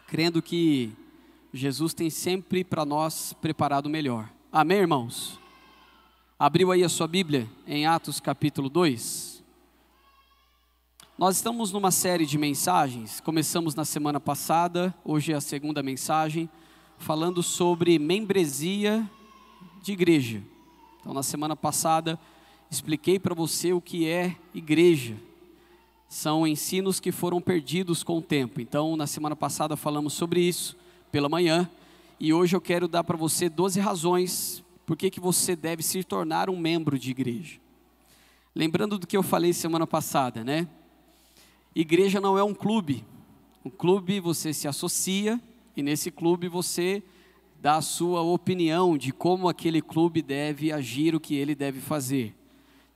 crendo que Jesus tem sempre para nós preparado o melhor. Amém, irmãos? Abriu aí a sua Bíblia em Atos capítulo 2. Nós estamos numa série de mensagens, começamos na semana passada, hoje é a segunda mensagem, falando sobre membresia de igreja. Então, na semana passada, expliquei para você o que é igreja. São ensinos que foram perdidos com o tempo. Então, na semana passada falamos sobre isso pela manhã. E hoje eu quero dar para você 12 razões por que você deve se tornar um membro de igreja. Lembrando do que eu falei semana passada, né? Igreja não é um clube. Um clube você se associa e nesse clube você dá a sua opinião de como aquele clube deve agir, o que ele deve fazer.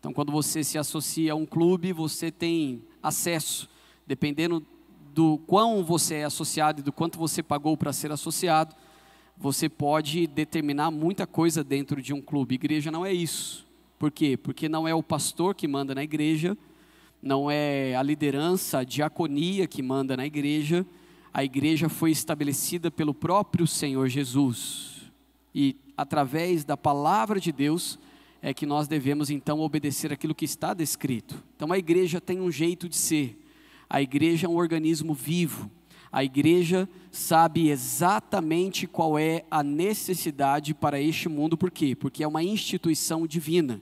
Então, quando você se associa a um clube, você tem acesso, dependendo do quão você é associado e do quanto você pagou para ser associado, você pode determinar muita coisa dentro de um clube. Igreja não é isso. Por quê? Porque não é o pastor que manda na igreja, não é a liderança, a diaconia que manda na igreja. A igreja foi estabelecida pelo próprio Senhor Jesus. E através da palavra de Deus é que nós devemos então obedecer aquilo que está descrito. Então a igreja tem um jeito de ser. A igreja é um organismo vivo. A igreja sabe exatamente qual é a necessidade para este mundo. Por quê? Porque é uma instituição divina.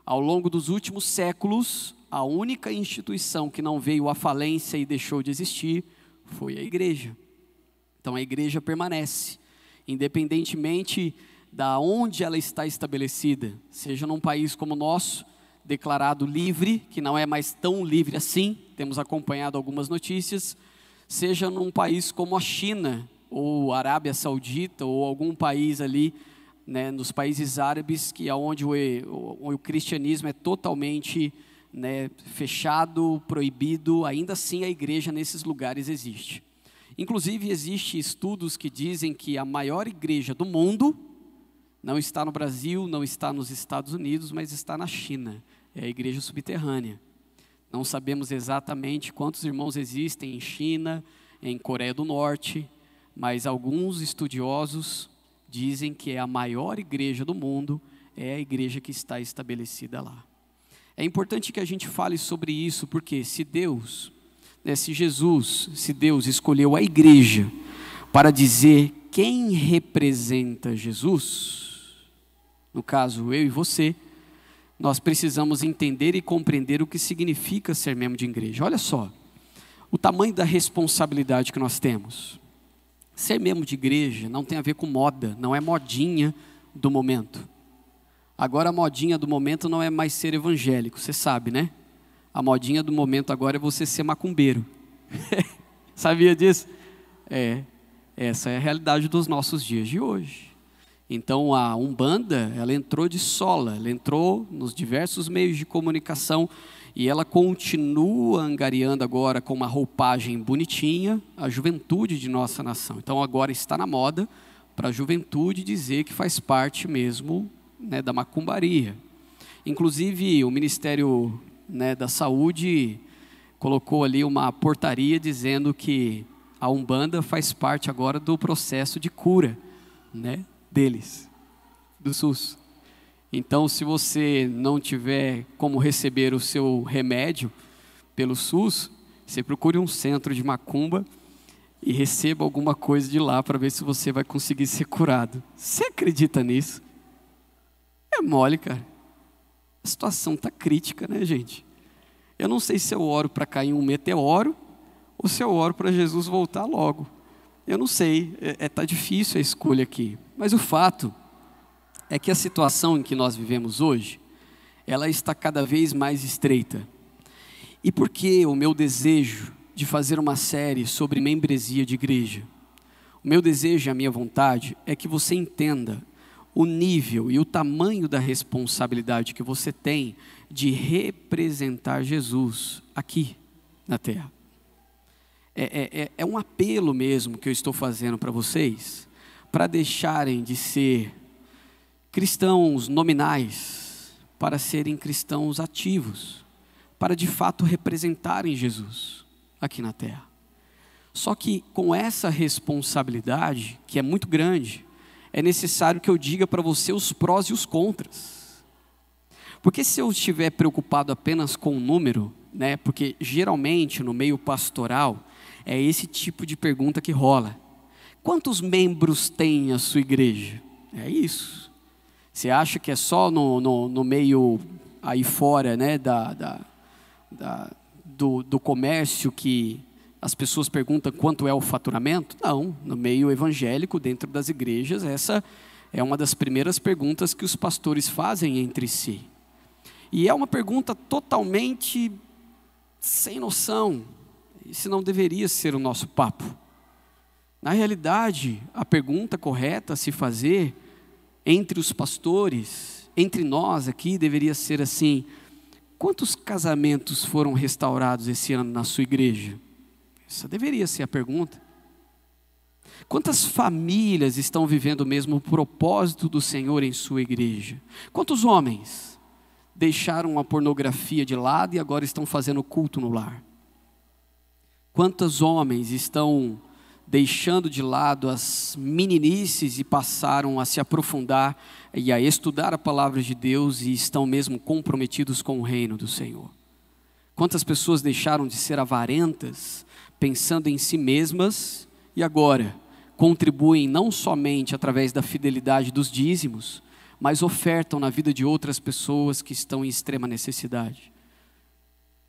Ao longo dos últimos séculos, a única instituição que não veio à falência e deixou de existir foi a igreja. Então a igreja permanece, independentemente da onde ela está estabelecida, seja num país como o nosso, declarado livre, que não é mais tão livre assim, temos acompanhado algumas notícias, seja num país como a China, ou a Arábia Saudita, ou algum país ali, né, nos países árabes, que é onde o cristianismo é totalmente, né, fechado, proibido, ainda assim a igreja nesses lugares existe. Inclusive existem estudos que dizem que a maior igreja do mundo não está no Brasil, não está nos Estados Unidos, mas está na China. É a igreja subterrânea. Não sabemos exatamente quantos irmãos existem em China, em Coreia do Norte, mas alguns estudiosos dizem que é a maior igreja do mundo, é a igreja que está estabelecida lá. É importante que a gente fale sobre isso, porque se Deus, se Deus escolheu a igreja para dizer quem representa Jesus, no caso eu e você, nós precisamos entender e compreender o que significa ser membro de igreja. Olha só, o tamanho da responsabilidade que nós temos. Ser membro de igreja não tem a ver com moda, não é modinha do momento. Agora a modinha do momento não é mais ser evangélico, você sabe, né? A modinha do momento agora é você ser macumbeiro. Sabia disso? Essa é a realidade dos nossos dias de hoje. Então a Umbanda, ela entrou de sola, ela entrou nos diversos meios de comunicação e ela continua angariando agora com uma roupagem bonitinha a juventude de nossa nação. Então agora está na moda para a juventude dizer que faz parte mesmo, né, da macumbaria. Inclusive o Ministério, né, da Saúde colocou ali uma portaria dizendo que a Umbanda faz parte agora do processo de cura, né, deles, do SUS. Então, se você não tiver como receber o seu remédio pelo SUS, você procure um centro de macumba e receba alguma coisa de lá para ver se você vai conseguir ser curado. Você acredita nisso? É mole, cara. A situação está crítica, né, gente? Eu não sei se eu oro para cair um meteoro ou se eu oro para Jesus voltar logo. Eu não sei, está difícil a escolha aqui. Mas o fato é que a situação em que nós vivemos hoje, ela está cada vez mais estreita. E por que o meu desejo de fazer uma série sobre membresia de igreja? O meu desejo e a minha vontade é que você entenda o nível e o tamanho da responsabilidade que você tem de representar Jesus aqui na terra. É um apelo mesmo que eu estou fazendo para vocês, para deixarem de ser cristãos nominais, para serem cristãos ativos, para de fato representarem Jesus aqui na terra. Só que com essa responsabilidade, que é muito grande, é necessário que eu diga para você os prós e os contras. Porque se eu estiver preocupado apenas com o número, né, porque geralmente no meio pastoral é esse tipo de pergunta que rola. Quantos membros tem a sua igreja? É isso. Você acha que é só no meio aí fora, né, do comércio que as pessoas perguntam quanto é o faturamento? Não, no meio evangélico, dentro das igrejas, essa é uma das primeiras perguntas que os pastores fazem entre si. E é uma pergunta totalmente sem noção. Esse não deveria ser o nosso papo. Na realidade, a pergunta correta a se fazer entre os pastores, entre nós aqui, deveria ser assim: quantos casamentos foram restaurados esse ano na sua igreja? Essa deveria ser a pergunta. Quantas famílias estão vivendo o mesmo propósito do Senhor em sua igreja? Quantos homens deixaram a pornografia de lado e agora estão fazendo culto no lar? Quantos homens estão deixando de lado as meninices e passaram a se aprofundar e a estudar a palavra de Deus e estão mesmo comprometidos com o reino do Senhor? Quantas pessoas deixaram de ser avarentas, pensando em si mesmas, e agora contribuem não somente através da fidelidade dos dízimos, mas ofertam na vida de outras pessoas que estão em extrema necessidade?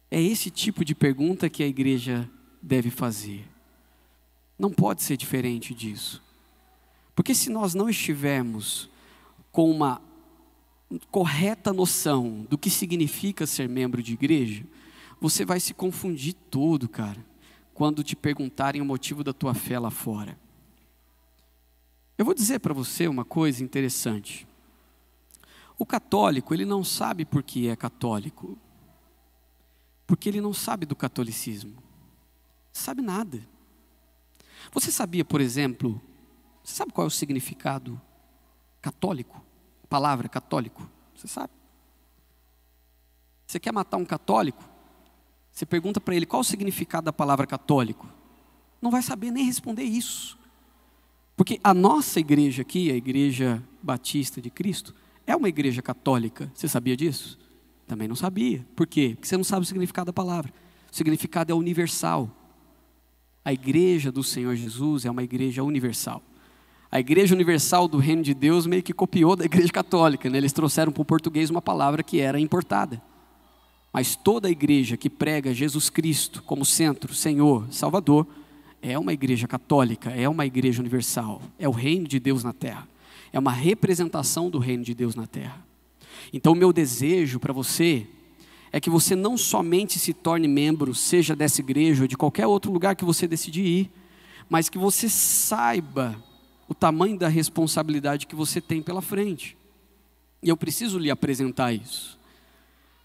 É esse tipo de pergunta que a igreja deve fazer. Não pode ser diferente disso. Porque se nós não estivermos com uma correta noção do que significa ser membro de igreja, você vai se confundir todo, cara, quando te perguntarem o motivo da tua fé lá fora. Eu vou dizer para você uma coisa interessante. O católico, ele não sabe por que é católico. Porque ele não sabe do catolicismo. Sabe nada. Você sabia, por exemplo, você sabe qual é o significado católico? A palavra católico, você sabe? Você quer matar um católico? Você pergunta para ele qual o significado da palavra católico. Não vai saber nem responder isso. Porque a nossa igreja aqui, a Igreja Batista de Cristo, é uma igreja católica. Você sabia disso? Também não sabia. Por quê? Porque você não sabe o significado da palavra. O significado é universal. A igreja do Senhor Jesus é uma igreja universal. A igreja universal do reino de Deus meio que copiou da igreja católica, né? Eles trouxeram para o português uma palavra que era importada. Mas toda a igreja que prega Jesus Cristo como centro, Senhor, Salvador, é uma igreja católica, é uma igreja universal. É o reino de Deus na terra. É uma representação do reino de Deus na terra. Então o meu desejo para você é que você não somente se torne membro, seja dessa igreja ou de qualquer outro lugar que você decidir ir, mas que você saiba o tamanho da responsabilidade que você tem pela frente. E eu preciso lhe apresentar isso.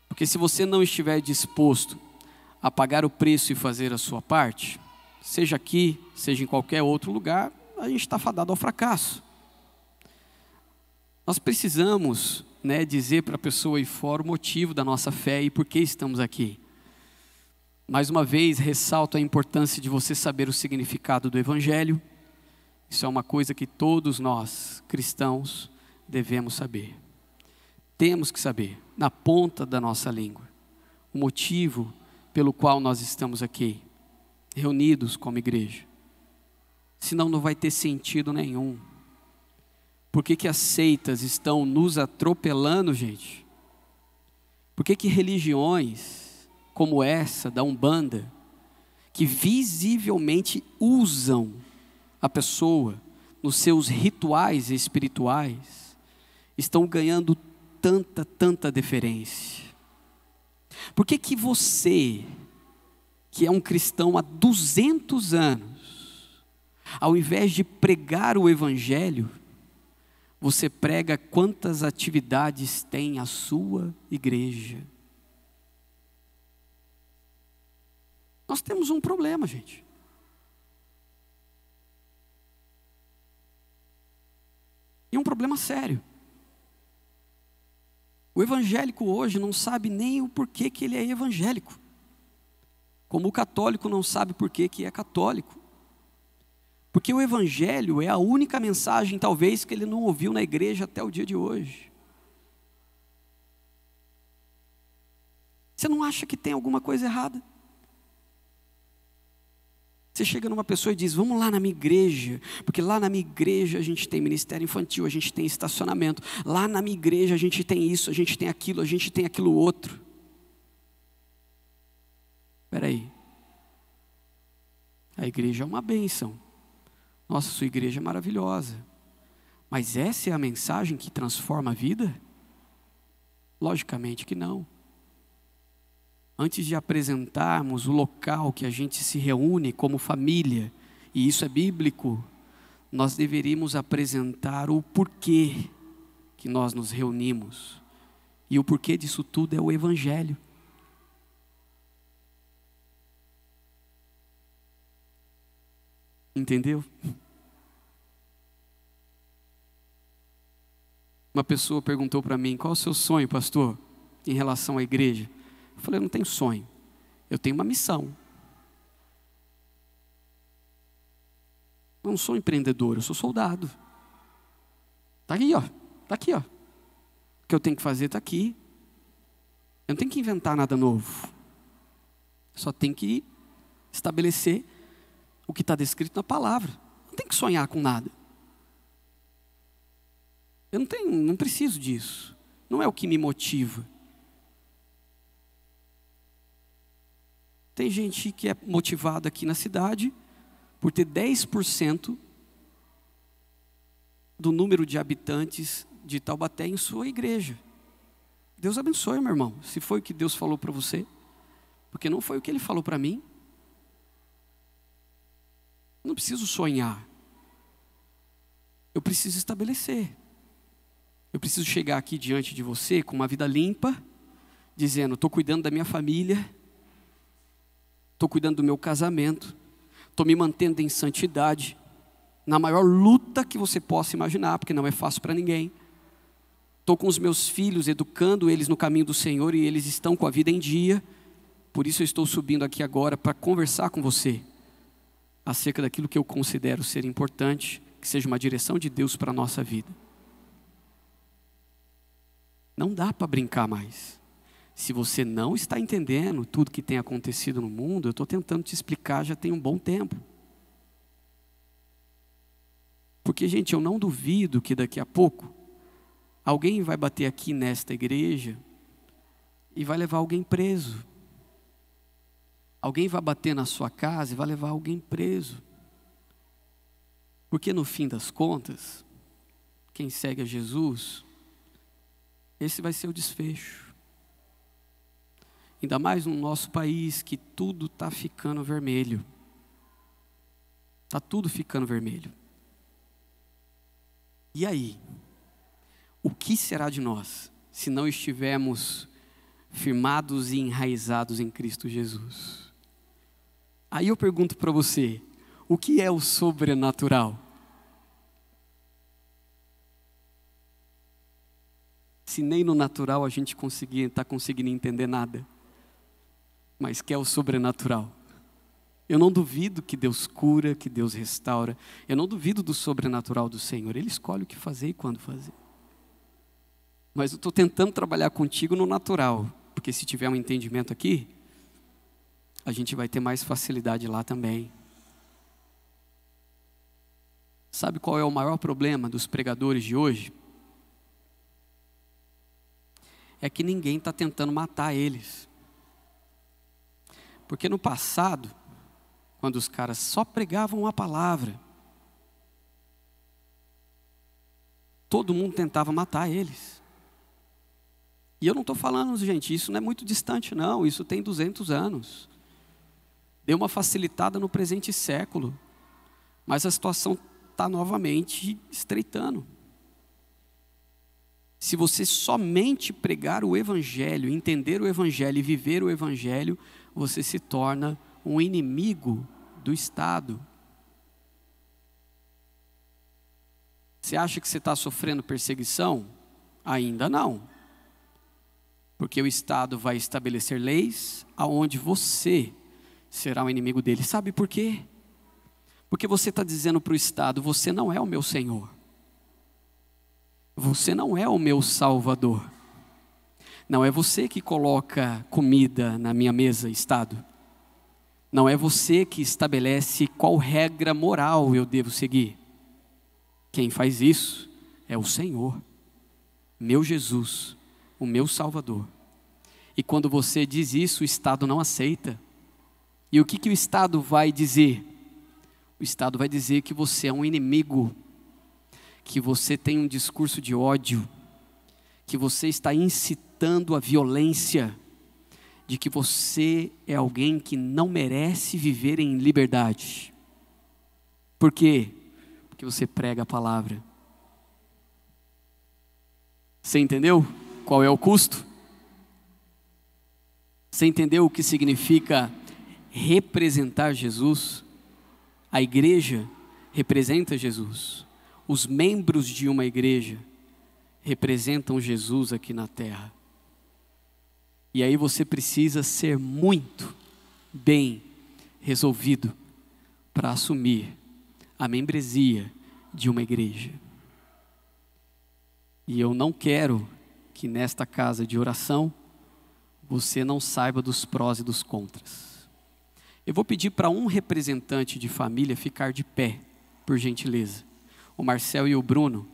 Porque se você não estiver disposto a pagar o preço e fazer a sua parte, seja aqui, seja em qualquer outro lugar, a gente está fadado ao fracasso. Nós precisamos, né, dizer para a pessoa aí fora o motivo da nossa fé e por que estamos aqui. Mais uma vez, ressalto a importância de você saber o significado do Evangelho. Isso é uma coisa que todos nós, cristãos, devemos saber. Temos que saber, na ponta da nossa língua, o motivo pelo qual nós estamos aqui, reunidos como igreja. Senão não vai ter sentido nenhum. Por que as seitas estão nos atropelando, gente? Por que religiões como essa da Umbanda, que visivelmente usam a pessoa nos seus rituais espirituais, estão ganhando tanta deferência? Por que você, que é um cristão há 200 anos, ao invés de pregar o Evangelho, você prega quantas atividades tem a sua igreja? Nós temos um problema, gente. E um problema sério. O evangélico hoje não sabe nem o porquê que ele é evangélico. Como o católico não sabe porquê que é católico. Porque o evangelho é a única mensagem, talvez, que ele não ouviu na igreja até o dia de hoje. Você não acha que tem alguma coisa errada? Você chega numa pessoa e diz, vamos lá na minha igreja, porque lá na minha igreja a gente tem ministério infantil, a gente tem estacionamento, lá na minha igreja a gente tem isso, a gente tem aquilo outro. Espera aí, a igreja é uma bênção, nossa, sua igreja é maravilhosa, mas essa é a mensagem que transforma a vida? Logicamente que não. Antes de apresentarmos o local que a gente se reúne como família, e isso é bíblico, nós deveríamos apresentar o porquê que nós nos reunimos. E o porquê disso tudo é o evangelho. Entendeu? Uma pessoa perguntou para mim, qual é o seu sonho, pastor, em relação à igreja? Eu falei, eu não tenho sonho, eu tenho uma missão. Eu não sou empreendedor, eu sou soldado. Está aqui, ó. Está aqui, ó. O que eu tenho que fazer está aqui. Eu não tenho que inventar nada novo. Eu só tenho que estabelecer o que está descrito na palavra. Não tenho que sonhar com nada. Eu não preciso disso. Não é o que me motiva. Tem gente que é motivada aqui na cidade por ter 10% do número de habitantes de Taubaté em sua igreja. Deus abençoe, meu irmão, se foi o que Deus falou para você, porque não foi o que Ele falou para mim. Eu não preciso sonhar, eu preciso estabelecer. Eu preciso chegar aqui diante de você com uma vida limpa, dizendo, estou cuidando da minha família, estou cuidando do meu casamento, estou me mantendo em santidade, na maior luta que você possa imaginar, porque não é fácil para ninguém. Estou com os meus filhos, educando eles no caminho do Senhor e eles estão com a vida em dia. Por isso eu estou subindo aqui agora para conversar com você acerca daquilo que eu considero ser importante, que seja uma direção de Deus para a nossa vida. Não dá para brincar mais. Se você não está entendendo tudo que tem acontecido no mundo, eu estou tentando te explicar já tem um bom tempo. Porque, gente, eu não duvido que daqui a pouco, alguém vai bater aqui nesta igreja e vai levar alguém preso. Alguém vai bater na sua casa e vai levar alguém preso. Porque no fim das contas, quem segue a Jesus, esse vai ser o desfecho. Ainda mais no nosso país que tudo está ficando vermelho. Está tudo ficando vermelho. E aí? O que será de nós se não estivermos firmados e enraizados em Cristo Jesus? Aí eu pergunto para você, o que é o sobrenatural? Se nem no natural a gente está conseguindo entender nada. Mas que é o sobrenatural. Eu não duvido que Deus cura, que Deus restaura. Eu não duvido do sobrenatural do Senhor. Ele escolhe o que fazer e quando fazer. Mas eu estou tentando trabalhar contigo no natural. Porque se tiver um entendimento aqui, a gente vai ter mais facilidade lá também. Sabe qual é o maior problema dos pregadores de hoje? É que ninguém está tentando matar eles. Porque no passado, quando os caras só pregavam a palavra, todo mundo tentava matar eles. E eu não estou falando, gente, isso não é muito distante não, isso tem 200 anos. Deu uma facilitada no presente século, mas a situação está novamente estreitando. Se você somente pregar o Evangelho, entender o Evangelho e viver o Evangelho, você se torna um inimigo do Estado. Você acha que você está sofrendo perseguição? Ainda não. Porque o Estado vai estabelecer leis aonde você será o inimigo dele. Sabe por quê? Porque você está dizendo para o Estado: você não é o meu Senhor, você não é o meu Salvador, não é você que coloca comida na minha mesa, Estado, não é você que estabelece qual regra moral eu devo seguir. Quem faz isso é o Senhor, meu Jesus, o meu Salvador. E quando você diz isso, o Estado não aceita. E o que o Estado vai dizer? O Estado vai dizer que você é um inimigo, que você tem um discurso de ódio, que você está incitando a violência, de que você é alguém que não merece viver em liberdade. Por quê? Porque você prega a palavra. Você entendeu qual é o custo? Você entendeu o que significa representar Jesus? A igreja representa Jesus. Os membros de uma igreja representam Jesus aqui na terra. E aí você precisa ser muito bem resolvido para assumir a membresia de uma igreja. E eu não quero que nesta casa de oração você não saiba dos prós e dos contras. Eu vou pedir para um representante de família ficar de pé, por gentileza. O Marcel e o Bruno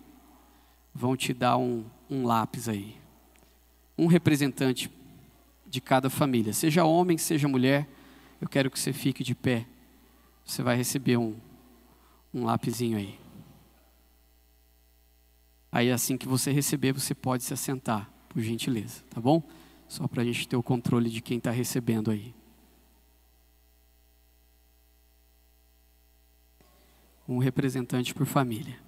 vão te dar um lápis aí. Um representante de cada família, seja homem, seja mulher, eu quero que você fique de pé. Você vai receber um lapisinho aí. Aí assim que você receber, você pode se assentar, por gentileza, tá bom? Só para a gente ter o controle de quem está recebendo aí. Um representante por família.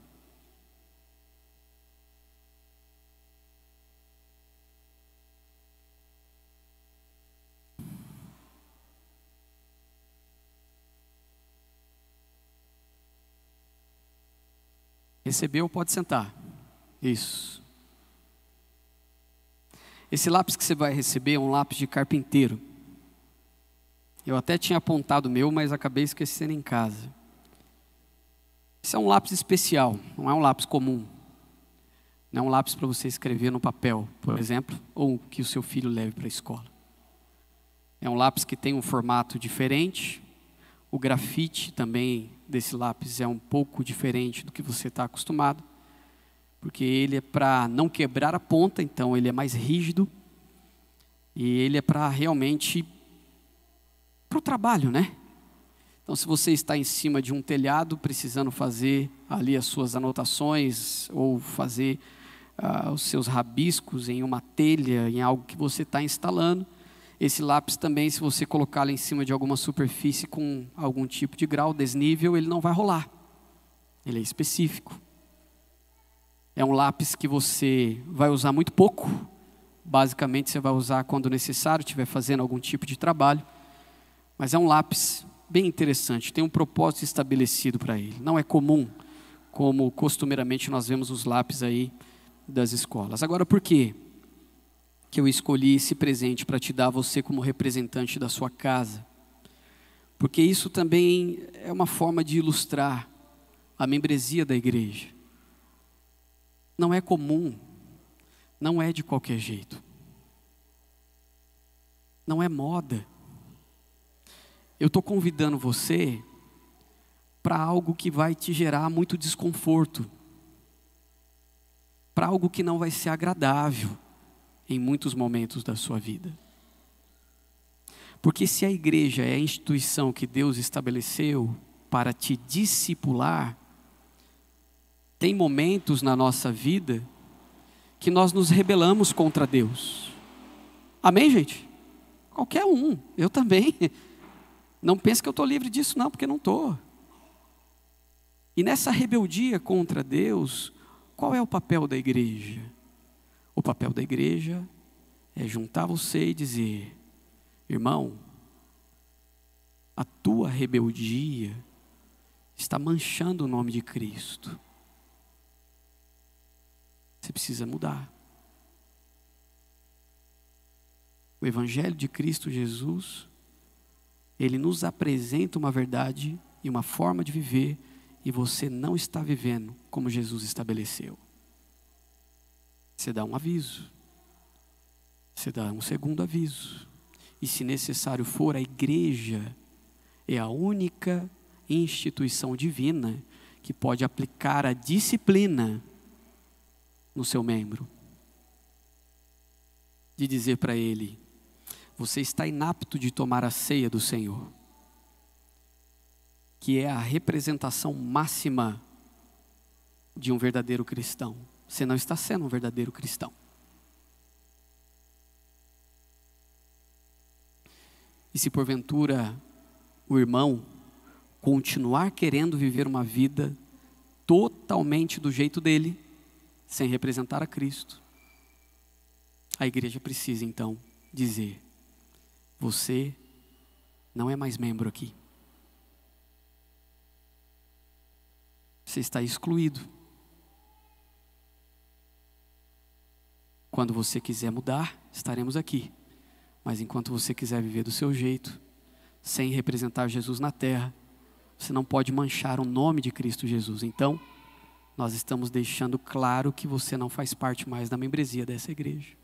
Recebeu, pode sentar. Isso. Esse lápis que você vai receber é um lápis de carpinteiro. Eu até tinha apontado o meu, mas acabei esquecendo em casa. Esse é um lápis especial, não é um lápis comum. Não é um lápis para você escrever no papel, por exemplo, ou que o seu filho leve para a escola. É um lápis que tem um formato diferente. O grafite também desse lápis é um pouco diferente do que você está acostumado, porque ele é para não quebrar a ponta, então ele é mais rígido, e ele é para realmente, para o trabalho, né? Então, se você está em cima de um telhado, precisando fazer ali as suas anotações, ou fazer os seus rabiscos em uma telha, em algo que você está instalando, esse lápis também, se você colocá-lo em cima de alguma superfície com algum tipo de grau, desnível, ele não vai rolar. Ele é específico. É um lápis que você vai usar muito pouco. Basicamente, você vai usar quando necessário, estiver fazendo algum tipo de trabalho. Mas é um lápis bem interessante, tem um propósito estabelecido para ele. Não é comum, como costumeiramente nós vemos os lápis aí das escolas. Agora, por quê que eu escolhi esse presente para te dar a você como representante da sua casa? Porque isso também é uma forma de ilustrar a membresia da igreja. Não é comum, não é de qualquer jeito. Não é moda. Eu estou convidando você para algo que vai te gerar muito desconforto, para algo que não vai ser agradável em muitos momentos da sua vida. Porque se a igreja é a instituição que Deus estabeleceu para te discipular, tem momentos na nossa vida que nós nos rebelamos contra Deus. Amém, gente? Qualquer um, eu também. Não pense que eu estou livre disso não, porque não estou. E nessa rebeldia contra Deus, qual é o papel da igreja? O papel da igreja é juntar você e dizer: irmão, a tua rebeldia está manchando o nome de Cristo. Você precisa mudar. O Evangelho de Cristo Jesus, ele nos apresenta uma verdade e uma forma de viver, e você não está vivendo como Jesus estabeleceu. Você dá um aviso, você dá um segundo aviso, e se necessário for, a igreja é a única instituição divina que pode aplicar a disciplina no seu membro. De dizer para ele: você está inapto de tomar a ceia do Senhor, que é a representação máxima de um verdadeiro cristão. Você não está sendo um verdadeiro cristão. E se porventura o irmão continuar querendo viver uma vida totalmente do jeito dele, sem representar a Cristo, a igreja precisa então dizer: você não é mais membro aqui. Você está excluído. Quando você quiser mudar, estaremos aqui. Mas enquanto você quiser viver do seu jeito, sem representar Jesus na terra, você não pode manchar o nome de Cristo Jesus. Então, nós estamos deixando claro que você não faz parte mais da membresia dessa igreja.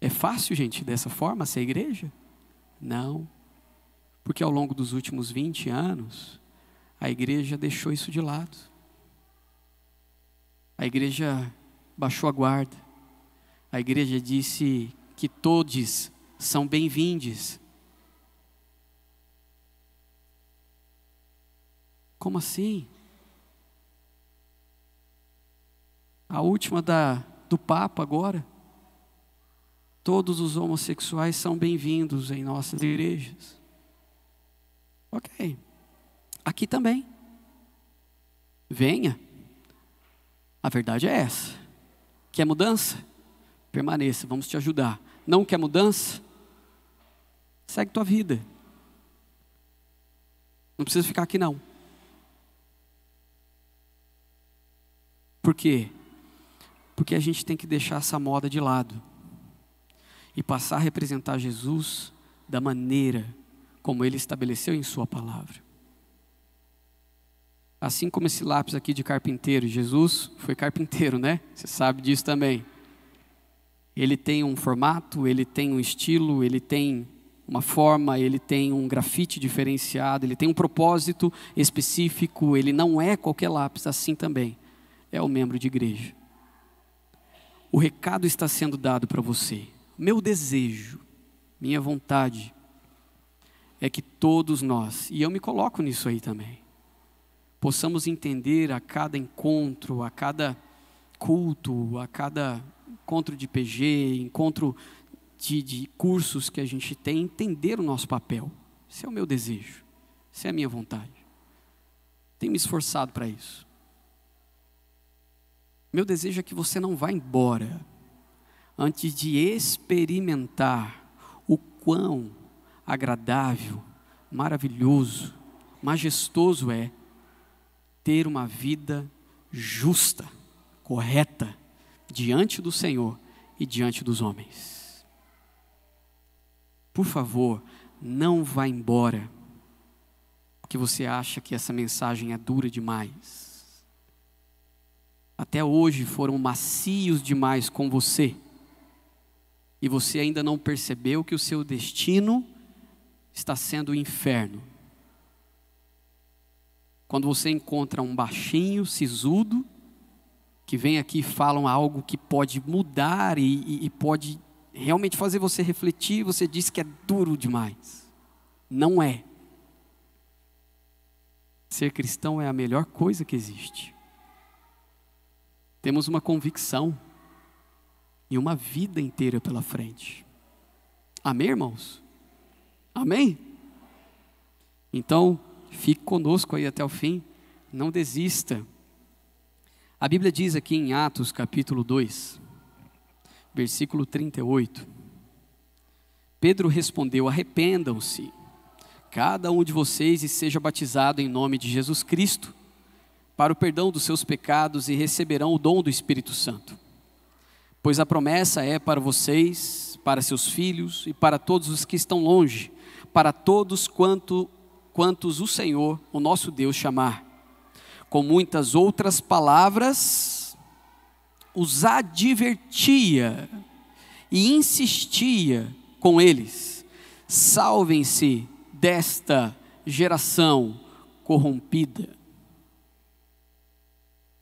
É fácil, gente, dessa forma, ser igreja? Não. Porque ao longo dos últimos 20 anos, a igreja deixou isso de lado. A igreja baixou a guarda. A igreja disse que todos são bem-vindos. Como assim? A última do Papa agora. Todos os homossexuais são bem-vindos em nossas igrejas. Ok. Aqui também. Venha. A verdade é essa. Quer mudança? Permaneça, vamos te ajudar. Não quer mudança? Segue tua vida. Não precisa ficar aqui não. Por quê? Porque a gente tem que deixar essa moda de lado e passar a representar Jesus da maneira como Ele estabeleceu em sua palavra. Assim como esse lápis aqui de carpinteiro, Jesus foi carpinteiro, né? Você sabe disso também. Ele tem um formato, ele tem um estilo, ele tem uma forma, ele tem um grafite diferenciado, ele tem um propósito específico, ele não é qualquer lápis, assim também é o membro de igreja. O recado está sendo dado para você. Meu desejo, minha vontade, é que todos nós, e eu me coloco nisso aí também, possamos entender a cada encontro, a cada culto, a cada encontro de PG, encontro de cursos que a gente tem, entender o nosso papel. Esse é o meu desejo, essa é a minha vontade. Tenho me esforçado para isso. Meu desejo é que você não vá embora antes de experimentar o quão agradável, maravilhoso, majestoso é ter uma vida justa, correta, diante do Senhor e diante dos homens. Por favor, não vá embora porque você acha que essa mensagem é dura demais. Até hoje foram macios demais com você e você ainda não percebeu que o seu destino está sendo o inferno. Quando você encontra um baixinho, sisudo, que vem aqui e falam algo que pode mudar e pode realmente fazer você refletir, você diz que é duro demais. Não é. Ser cristão é a melhor coisa que existe. Temos uma convicção e uma vida inteira pela frente. Amém, irmãos? Amém? Então, fique conosco aí até o fim, não desista. A Bíblia diz aqui em Atos capítulo 2, versículo 38. Pedro respondeu: arrependam-se, cada um de vocês, e seja batizado em nome de Jesus Cristo, para o perdão dos seus pecados, e receberão o dom do Espírito Santo. Pois a promessa é para vocês, para seus filhos e para todos os que estão longe, para todos quanto quantos o Senhor, o nosso Deus, chamar. Com muitas outras palavras, os advertia e insistia com eles: salvem-se desta geração corrompida.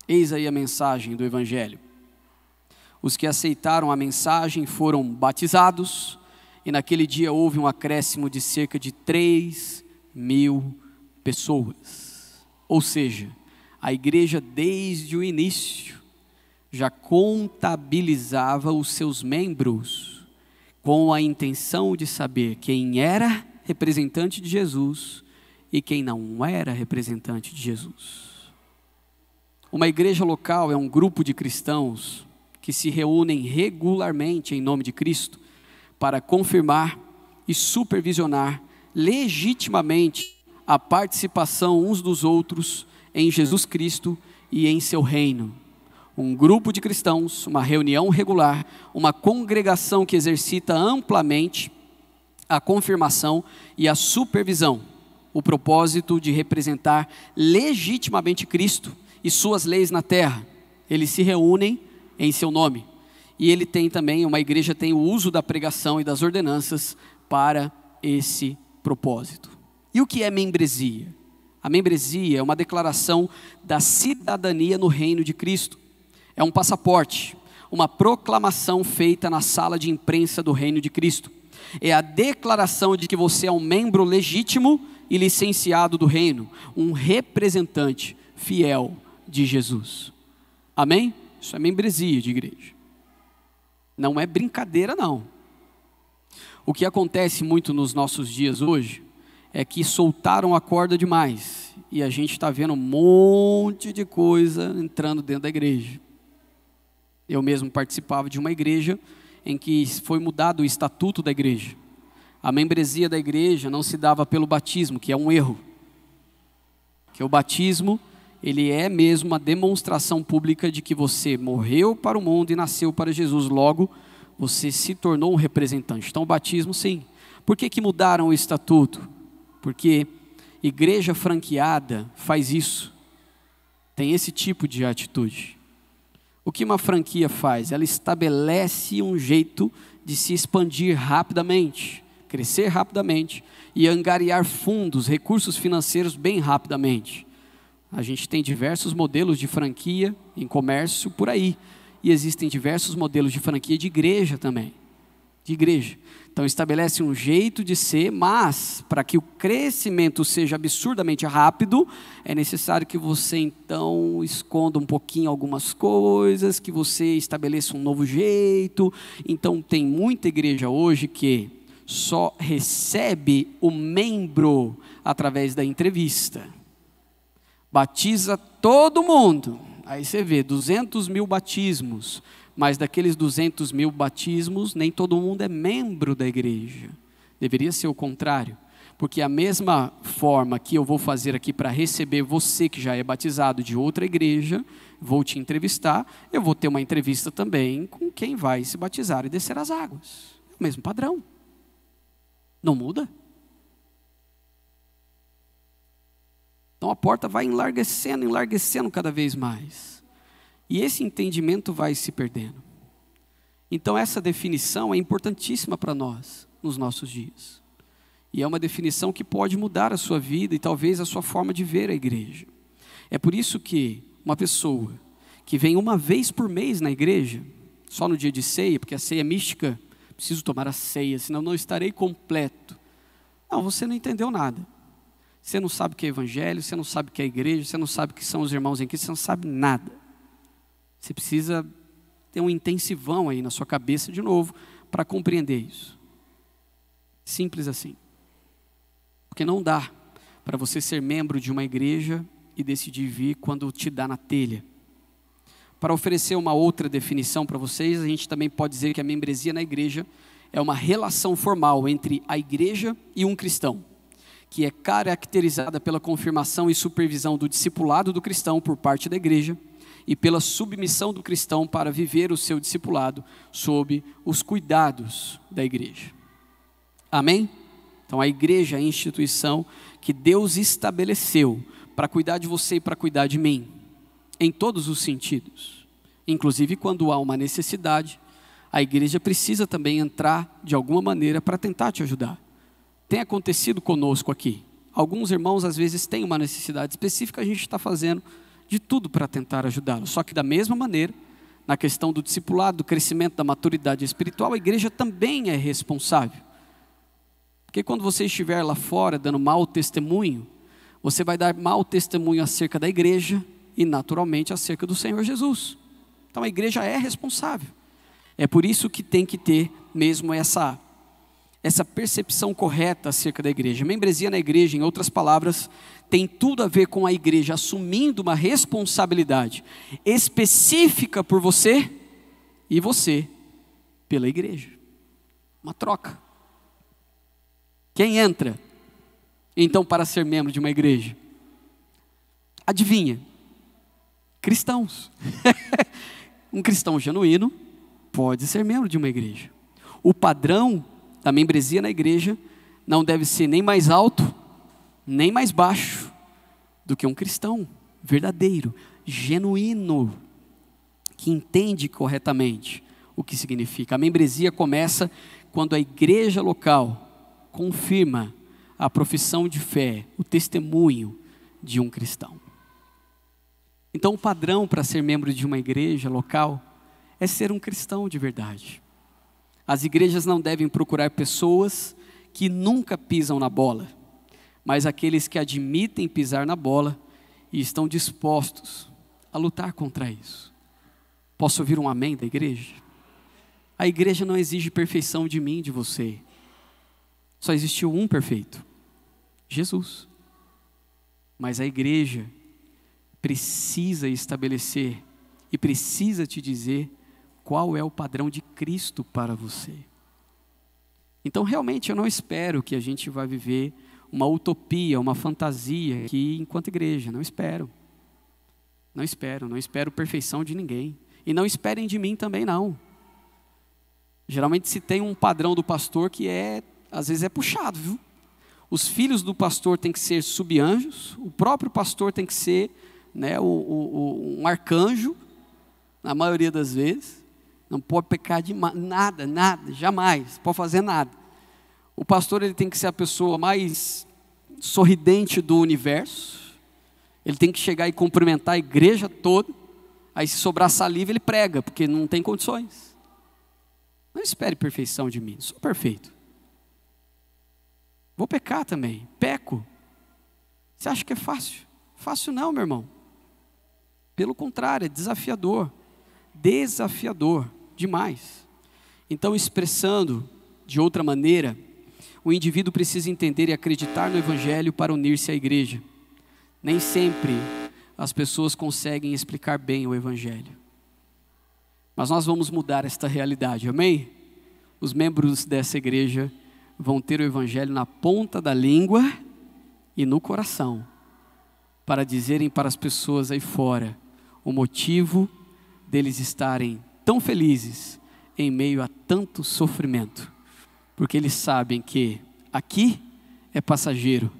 Eis aí a mensagem do Evangelho. Os que aceitaram a mensagem foram batizados, e naquele dia houve um acréscimo de cerca de 3.000 pessoas. Ou seja, a igreja desde o início já contabilizava os seus membros com a intenção de saber quem era representante de Jesus e quem não era representante de Jesus. Uma igreja local é um grupo de cristãos que se reúnem regularmente em nome de Cristo para confirmar e supervisionar legitimamente a participação uns dos outros em Jesus Cristo e em seu reino. Um grupo de cristãos, uma reunião regular, uma congregação que exercita amplamente a confirmação e a supervisão, o propósito de representar legitimamente Cristo e suas leis na terra. Eles se reúnem em seu nome. E ele tem também, uma igreja tem o uso da pregação e das ordenanças para esse propósito. E o que é membresia? A membresia é uma declaração da cidadania no reino de Cristo. É um passaporte, uma proclamação feita na sala de imprensa do reino de Cristo. É a declaração de que você é um membro legítimo e licenciado do reino, um representante fiel de Jesus. Amém? Isso é membresia de igreja. Não é brincadeira, não. O que acontece muito nos nossos dias hoje é que soltaram a corda demais e a gente está vendo um monte de coisa entrando dentro da igreja. Eu mesmo participava de uma igreja em que foi mudado o estatuto da igreja. A membresia da igreja não se dava pelo batismo, que é um erro. Que o batismo, ele é mesmo uma demonstração pública de que você morreu para o mundo e nasceu para Jesus. Logo, você se tornou um representante. Então, o batismo, sim. Por que mudaram o estatuto? Porque igreja franqueada faz isso. Tem esse tipo de atitude. O que uma franquia faz? Ela estabelece um jeito de se expandir rapidamente, crescer rapidamente e angariar fundos, recursos financeiros bem rapidamente. A gente tem diversos modelos de franquia em comércio por aí. E existem diversos modelos de franquia de igreja também. De igreja. Então estabelece um jeito de ser, mas para que o crescimento seja absurdamente rápido, é necessário que você então esconda um pouquinho algumas coisas, que você estabeleça um novo jeito. Então tem muita igreja hoje que só recebe o membro através da entrevista. Batiza todo mundo. Aí você vê 200.000 batismos, mas daqueles 200.000 batismos, nem todo mundo é membro da igreja. Deveria ser o contrário, porque a mesma forma que eu vou fazer aqui para receber você que já é batizado de outra igreja, vou te entrevistar, eu vou ter uma entrevista também com quem vai se batizar e descer as águas. É o mesmo padrão. Não muda. Então a porta vai enlarguecendo cada vez mais. E esse entendimento vai se perdendo. Então essa definição é importantíssima para nós, nos nossos dias. E é uma definição que pode mudar a sua vida e talvez a sua forma de ver a igreja. É por isso que uma pessoa que vem uma vez por mês na igreja, só no dia de ceia, porque a ceia é mística, preciso tomar a ceia, senão não estarei completo. Não, você não entendeu nada. Você não sabe o que é evangelho, você não sabe o que é igreja, você não sabe o que são os irmãos em Cristo, você não sabe nada. Você precisa ter um intensivão aí na sua cabeça de novo para compreender isso. Simples assim. Porque não dá para você ser membro de uma igreja e decidir vir quando te dá na telha. Para oferecer uma outra definição para vocês, a gente também pode dizer que a membresia na igreja é uma relação formal entre a igreja e um cristão, que é caracterizada pela confirmação e supervisão do discipulado do cristão por parte da igreja e pela submissão do cristão para viver o seu discipulado sob os cuidados da igreja. Amém? Então a igreja é a instituição que Deus estabeleceu para cuidar de você e para cuidar de mim, em todos os sentidos. Inclusive quando há uma necessidade, a igreja precisa também entrar de alguma maneira para tentar te ajudar. Tem acontecido conosco aqui. Alguns irmãos às vezes têm uma necessidade específica, a gente está fazendo de tudo para tentar ajudá-los. Só que da mesma maneira, na questão do discipulado, do crescimento, da maturidade espiritual, a igreja também é responsável. Porque quando você estiver lá fora dando mau testemunho, você vai dar mau testemunho acerca da igreja e naturalmente acerca do Senhor Jesus. Então a igreja é responsável. É por isso que tem que ter mesmo essa percepção correta acerca da igreja. Membresia na igreja, em outras palavras, tem tudo a ver com a igreja assumindo uma responsabilidade específica por você e você pela igreja. Uma troca. Quem entra, então, para ser membro de uma igreja? Adivinha? Cristãos. Um cristão genuíno pode ser membro de uma igreja. O padrão da membresia na igreja não deve ser nem mais alto, nem mais baixo do que um cristão verdadeiro, genuíno, que entende corretamente o que significa. A membresia começa quando a igreja local confirma a profissão de fé, o testemunho de um cristão. Então o padrão para ser membro de uma igreja local é ser um cristão de verdade. As igrejas não devem procurar pessoas que nunca pisam na bola, mas aqueles que admitem pisar na bola e estão dispostos a lutar contra isso. Posso ouvir um amém da igreja? A igreja não exige perfeição de mim, de você. Só existiu um perfeito, Jesus. Mas a igreja precisa estabelecer e precisa te dizer qual é o padrão de Cristo para você. Então realmente eu não espero que a gente vá viver uma utopia, uma fantasia aqui enquanto igreja. Não espero. Não espero perfeição de ninguém. E não esperem de mim também não. Geralmente se tem um padrão do pastor que às vezes é puxado, viu? Os filhos do pastor têm que ser subanjos, o próprio pastor tem que ser, né, um arcanjo, na maioria das vezes. Não pode pecar de nada, jamais, não pode fazer nada. O pastor ele tem que ser a pessoa mais sorridente do universo. Ele tem que chegar e cumprimentar a igreja toda. Aí se sobrar saliva ele prega, porque não tem condições. Não espere perfeição de mim, sou perfeito. Vou pecar também, peco. Você acha que é fácil? Fácil não, meu irmão. Pelo contrário, é desafiador demais. Então, expressando de outra maneira, o indivíduo precisa entender e acreditar no evangelho para unir-se à igreja. Nem sempre as pessoas conseguem explicar bem o evangelho. Mas nós vamos mudar esta realidade, amém? Os membros dessa igreja vão ter o evangelho na ponta da língua e no coração, para dizerem para as pessoas aí fora o motivo deles estarem tão felizes em meio a tanto sofrimento, porque eles sabem que aqui é passageiro,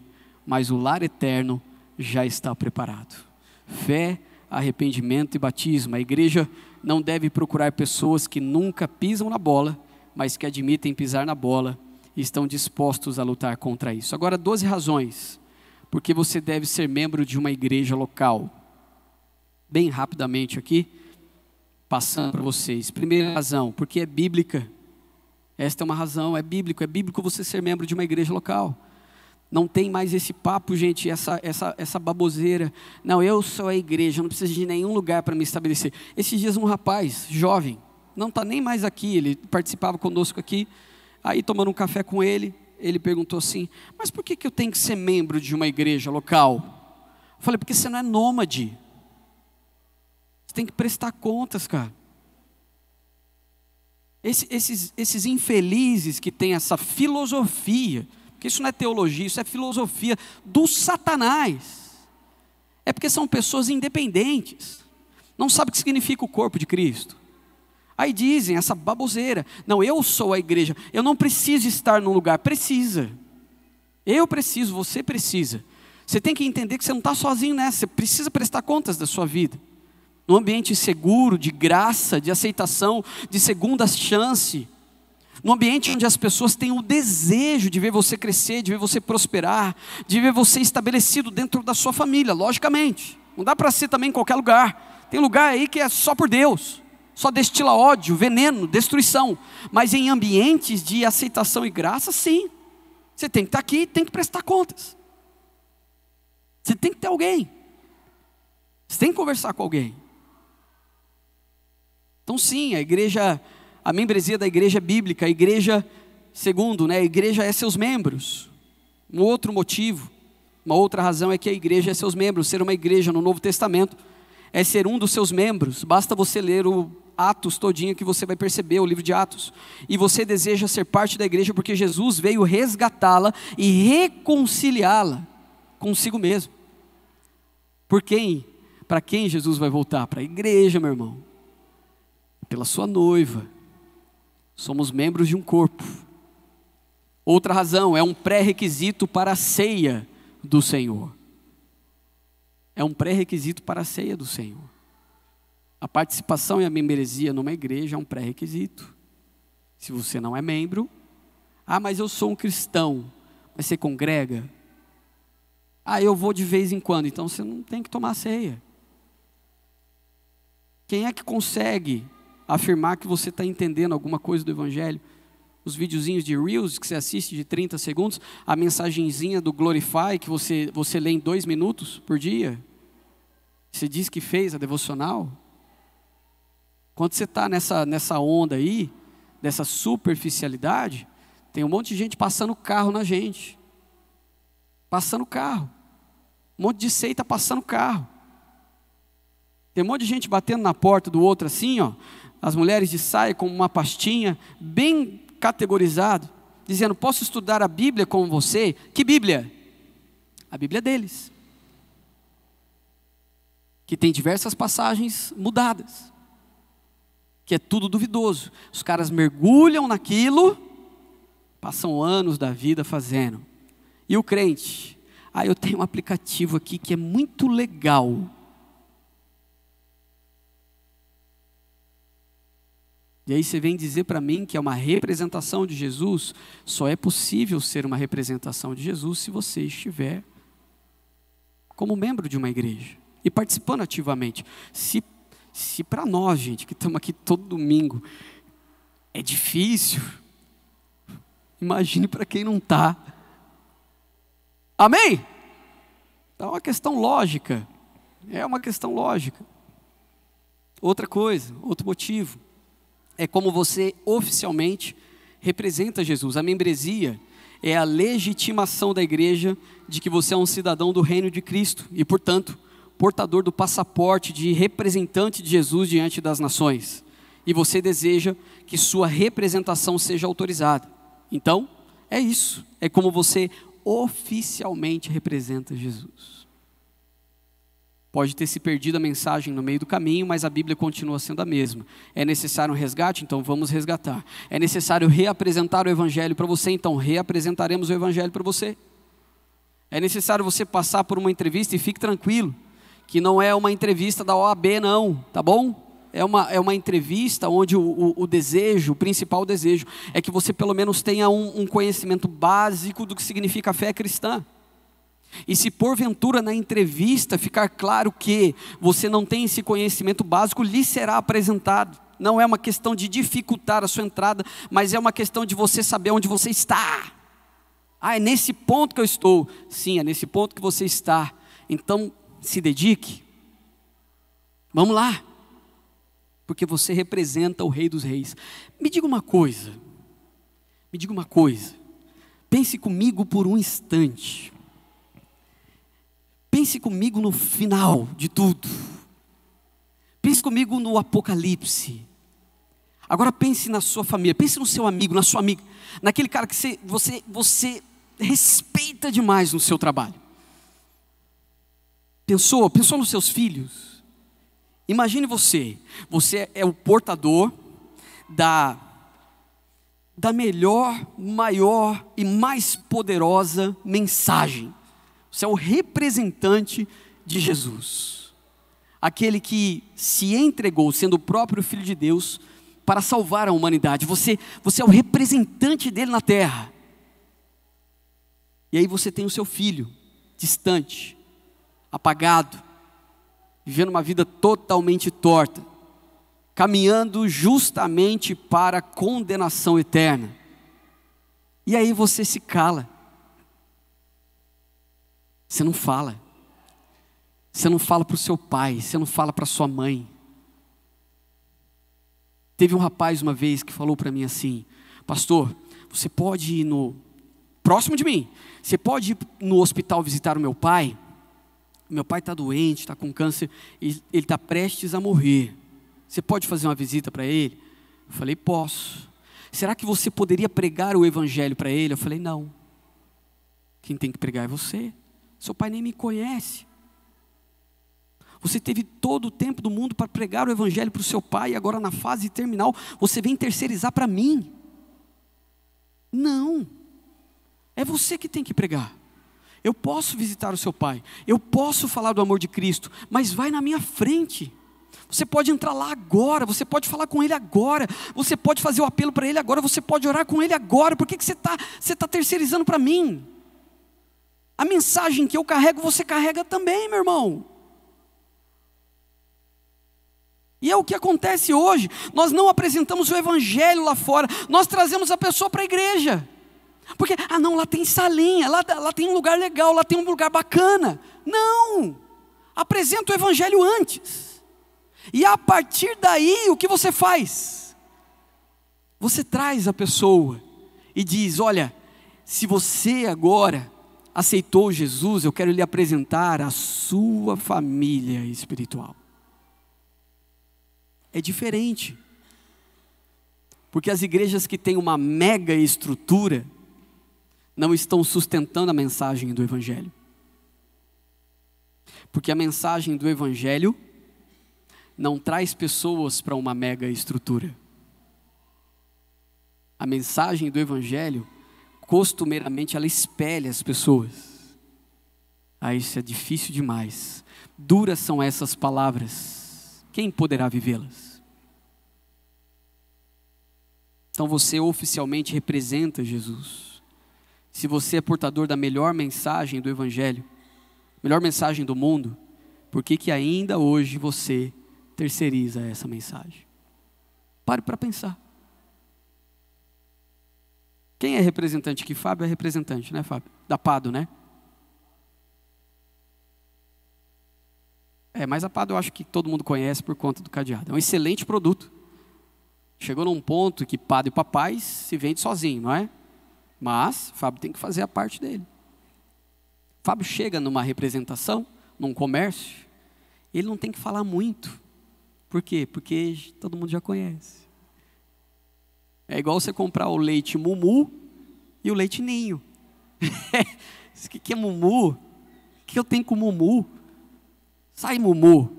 mas o lar eterno já está preparado. Fé, arrependimento e batismo. A igreja não deve procurar pessoas que nunca pisam na bola, mas que admitem pisar na bola e estão dispostos a lutar contra isso. Agora, 12 razões porque você deve ser membro de uma igreja local. Bem rapidamente aqui, passando para vocês. Primeira razão, porque é bíblica. Esta é uma razão, é bíblico você ser membro de uma igreja local. Não tem mais esse papo, gente, essa baboseira. Não, eu sou a igreja, não preciso de nenhum lugar para me estabelecer. Esses dias um rapaz, jovem, não está nem mais aqui, ele participava conosco aqui, aí tomando um café com ele, ele perguntou assim, mas por que eu tenho que ser membro de uma igreja local? Eu falei, porque você não é nômade. Você tem que prestar contas, cara. Esses infelizes que têm essa filosofia, porque isso não é teologia, isso é filosofia do Satanás. É porque são pessoas independentes, não sabem o que significa o corpo de Cristo. Aí dizem essa baboseira, não, eu sou a igreja, eu não preciso estar num lugar, precisa. Eu preciso, você precisa. Você tem que entender que você não está sozinho nessa. Você precisa prestar contas da sua vida. Num ambiente seguro, de graça, de aceitação, de segunda chance. Num ambiente onde as pessoas têm o desejo de ver você crescer, de ver você prosperar, de ver você estabelecido dentro da sua família, logicamente. Não dá para ser também em qualquer lugar. Tem lugar aí que é só por Deus. Só destila ódio, veneno, destruição. Mas em ambientes de aceitação e graça, sim. Você tem que estar aqui, tem que prestar contas. Você tem que ter alguém. Você tem que conversar com alguém. Então sim, a membresia da igreja bíblica, a igreja, segundo, a igreja é seus membros. Um outro motivo, uma outra razão é que a igreja é seus membros. Ser uma igreja no Novo Testamento é ser um dos seus membros. Basta você ler o Atos todinho que você vai perceber, o livro de Atos. E você deseja ser parte da igreja porque Jesus veio resgatá-la e reconciliá-la consigo mesmo. Por quem? Para quem Jesus vai voltar? Para a igreja, meu irmão. Pela sua noiva. Somos membros de um corpo. Outra razão, é um pré-requisito para a ceia do Senhor. É um pré-requisito para a ceia do Senhor. A participação e a membresia numa igreja é um pré-requisito. Se você não é membro, mas eu sou um cristão, mas você congrega? Eu vou de vez em quando, então você não tem que tomar ceia. Quem é que consegue afirmar que você está entendendo alguma coisa do Evangelho? Os videozinhos de Reels que você assiste de 30 segundos, a mensagenzinha do Glorify que você lê em 2 minutos por dia, você diz que fez a devocional. Quando você está nessa onda aí, dessa superficialidade, tem um monte de gente passando carro na gente. Passando carro. Um monte de seita passando carro. Tem um monte de gente batendo na porta do outro assim, as mulheres de saia com uma pastinha, bem categorizado, dizendo, posso estudar a Bíblia com você? Que Bíblia? A Bíblia deles. Que tem diversas passagens mudadas. Que é tudo duvidoso. Os caras mergulham naquilo, passam anos da vida fazendo. E o crente? Eu tenho um aplicativo aqui que é muito legal. E aí você vem dizer para mim que é uma representação de Jesus. Só é possível ser uma representação de Jesus se você estiver como membro de uma igreja e participando ativamente. Se para nós, gente, que estamos aqui todo domingo, é difícil, imagine para quem não está. Amém? Então é uma questão lógica. É uma questão lógica. Outra coisa, outro motivo, é como você oficialmente representa Jesus. A membresia é a legitimação da igreja de que você é um cidadão do reino de Cristo e, portanto, portador do passaporte de representante de Jesus diante das nações. E você deseja que sua representação seja autorizada. Então, é isso. É como você oficialmente representa Jesus. Pode ter se perdido a mensagem no meio do caminho, mas a Bíblia continua sendo a mesma. É necessário um resgate? Então vamos resgatar. É necessário reapresentar o Evangelho para você? Então reapresentaremos o Evangelho para você. É necessário você passar por uma entrevista e fique tranquilo, que não é uma entrevista da OAB não, tá bom? É uma entrevista onde o desejo, o principal desejo, é que você pelo menos tenha um conhecimento básico do que significa a fé cristã. E se porventura na entrevista ficar claro que você não tem esse conhecimento básico, lhe será apresentado. Não é uma questão de dificultar a sua entrada, mas é uma questão de você saber onde você está. É nesse ponto que eu estou. Sim, é nesse ponto que você está. Então, se dedique. Vamos lá. Porque você representa o Rei dos Reis. Me diga uma coisa. Pense comigo por um instante. Pense comigo no final de tudo. Pense comigo no Apocalipse. Agora pense na sua família. Pense no seu amigo, na sua amiga. Naquele cara que você respeita demais no seu trabalho. Pensou nos seus filhos? Imagine você é o portador da melhor, maior e mais poderosa mensagem. Você é o representante de Jesus. Aquele que se entregou, sendo o próprio Filho de Deus, para salvar a humanidade. Você é o representante dele na terra. E aí você tem o seu filho, distante, apagado, vivendo uma vida totalmente torta, caminhando justamente para a condenação eterna. E aí você se cala. Você não fala. Você não fala para o seu pai, você não fala para sua mãe. Teve um rapaz uma vez que falou para mim assim: pastor, você pode ir próximo de mim, você pode ir no hospital visitar o meu pai? Meu pai está doente, está com câncer, ele está prestes a morrer. Você pode fazer uma visita para ele? Eu falei, posso. Será que você poderia pregar o evangelho para ele? Eu falei, não. Quem tem que pregar é você. Seu pai nem me conhece. Você teve todo o tempo do mundo para pregar o evangelho para o seu pai, e agora na fase terminal, você vem terceirizar para mim. Não. É você que tem que pregar. Eu posso visitar o seu pai, eu posso falar do amor de Cristo, mas vai na minha frente. Você pode entrar lá agora, você pode falar com ele agora, você pode fazer o apelo para ele agora, você pode orar com ele agora. Por que você tá terceirizando para mim? A mensagem que eu carrego, você carrega também, meu irmão. E é o que acontece hoje. Nós não apresentamos o evangelho lá fora, nós trazemos a pessoa para a igreja. Porque, não, lá tem salinha, lá tem um lugar legal, lá tem um lugar bacana. Não, apresenta o evangelho antes. E a partir daí, o que você faz? Você traz a pessoa e diz, olha, se você agora aceitou Jesus, eu quero lhe apresentar a sua família espiritual. É diferente. Porque as igrejas que têm uma mega estrutura não estão sustentando a mensagem do evangelho. Porque a mensagem do evangelho não traz pessoas para uma mega estrutura. A mensagem do evangelho, costumeiramente, ela espelha as pessoas. Isso é difícil demais. Duras são essas palavras. Quem poderá vivê-las? Então você oficialmente representa Jesus. Se você é portador da melhor mensagem do evangelho, melhor mensagem do mundo, por que ainda hoje você terceiriza essa mensagem? Pare para pensar. Quem é representante aqui? Fábio é representante, né, Fábio? Da Pado, né? Mas a Pado eu acho que todo mundo conhece por conta do cadeado. É um excelente produto. Chegou num ponto que Pado e Papais se vende sozinho, não é? Mas Fábio tem que fazer a parte dele. Fábio chega numa representação, num comércio, ele não tem que falar muito. Por quê? Porque todo mundo já conhece. É igual você comprar o leite Mumu e o leite Ninho. O que é Mumu? O que eu tenho com Mumu? Sai Mumu.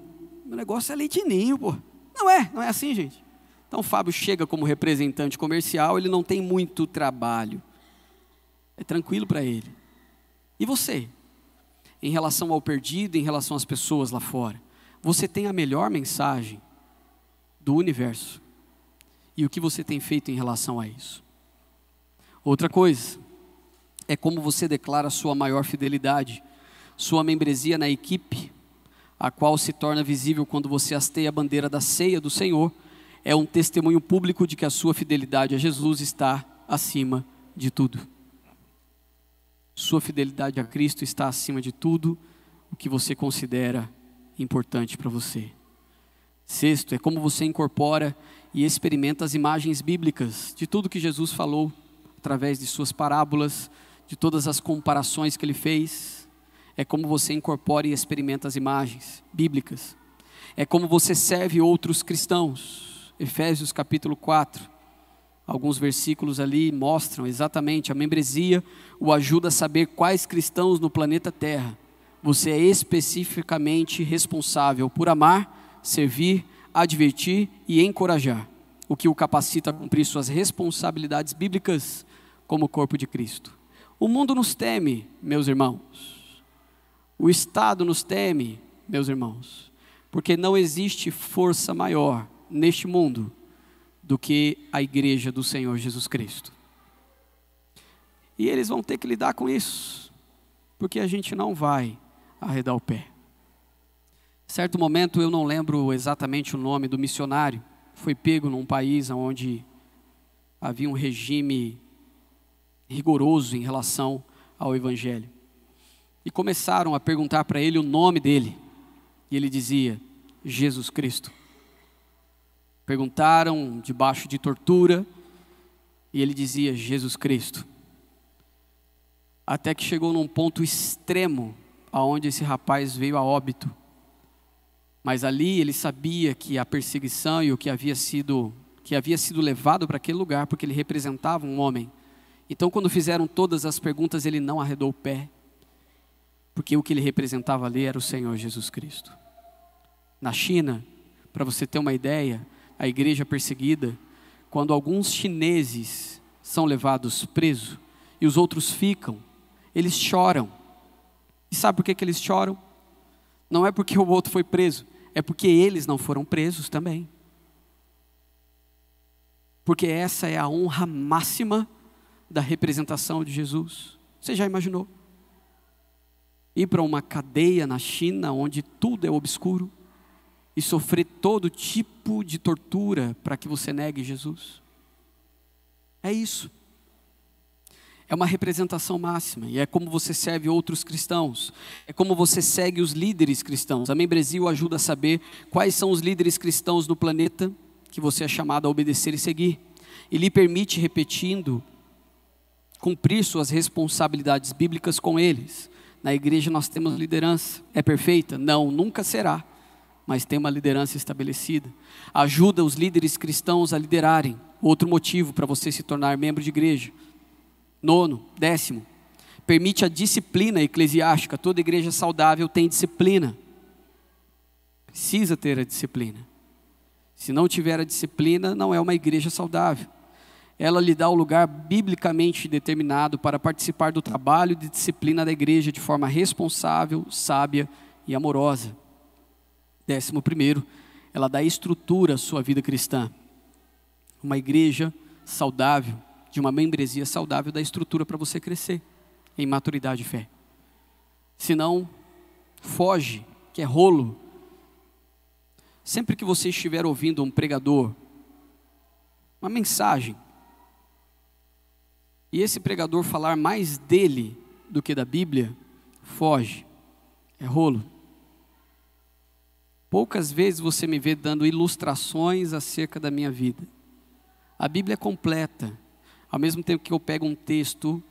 Meu negócio é leite Ninho, pô. Não é assim, gente. Então o Fábio chega como representante comercial, ele não tem muito trabalho. É tranquilo para ele. E você? Em relação ao perdido, em relação às pessoas lá fora, você tem a melhor mensagem do universo. E o que você tem feito em relação a isso? Outra coisa, é como você declara sua maior fidelidade, sua membresia na equipe, a qual se torna visível quando você hasteia a bandeira da ceia do Senhor, é um testemunho público de que a sua fidelidade a Jesus está acima de tudo. Sua fidelidade a Cristo está acima de tudo o que você considera importante para você. Sexto, é como você incorpora e experimenta as imagens bíblicas de tudo que Jesus falou, através de suas parábolas, de todas as comparações que ele fez. É como você incorpora e experimenta as imagens bíblicas. É como você serve outros cristãos. Efésios capítulo 4, alguns versículos ali mostram exatamente a membresia, o ajuda a saber quais cristãos no planeta Terra você é especificamente responsável por amar, servir, advertir e encorajar. o que o capacita a cumprir suas responsabilidades bíblicas como corpo de Cristo. O mundo nos teme, meus irmãos. O Estado nos teme, meus irmãos, porque não existe força maior neste mundo do que a igreja do Senhor Jesus Cristo. E eles vão ter que lidar com isso, porque a gente não vai arredar o pé. Certo momento, eu não lembro exatamente o nome do missionário, foi pego num país onde havia um regime rigoroso em relação ao evangelho. E começaram a perguntar para ele o nome dele. E ele dizia, Jesus Cristo. Perguntaram debaixo de tortura, e ele dizia, Jesus Cristo. Até que chegou num ponto extremo, aonde esse rapaz veio a óbito. Mas ali ele sabia que a perseguição e o que havia sido levado para aquele lugar, porque ele representava um homem. Então, quando fizeram todas as perguntas, ele não arredou o pé, porque o que ele representava ali era o Senhor Jesus Cristo. Na China, para você ter uma ideia, a igreja perseguida, quando alguns chineses são levados presos e os outros ficam, eles choram. E sabe por que eles choram? Não é porque o outro foi preso, é porque eles não foram presos também. Porque essa é a honra máxima da representação de Jesus. Você já imaginou? Ir para uma cadeia na China, onde tudo é obscuro, e sofrer todo tipo de tortura para que você negue Jesus? É isso. É uma representação máxima, e é como você serve outros cristãos, é como você segue os líderes cristãos. A Membresil ajuda a saber quais são os líderes cristãos no planeta que você é chamado a obedecer e seguir, e lhe permite, repetindo, cumprir suas responsabilidades bíblicas com eles. Na igreja nós temos liderança. É perfeita? Não, nunca será, mas tem uma liderança estabelecida. Ajuda os líderes cristãos a liderarem. Outro motivo para você se tornar membro de igreja. 10º, permite a disciplina eclesiástica. Toda igreja saudável tem disciplina. Precisa ter a disciplina. Se não tiver a disciplina, não é uma igreja saudável. Ela lhe dá o lugar biblicamente determinado para participar do trabalho de disciplina da igreja de forma responsável, sábia e amorosa. 11º, ela dá estrutura à sua vida cristã. Uma igreja saudável, de uma membresia saudável, dá estrutura para você crescer em maturidade e fé. Senão, foge, que é rolo. Sempre que você estiver ouvindo um pregador, uma mensagem, e esse pregador falar mais dele do que da Bíblia, foge, é rolo. Poucas vezes você me vê dando ilustrações acerca da minha vida. A Bíblia é completa. Ao mesmo tempo que eu pego um texto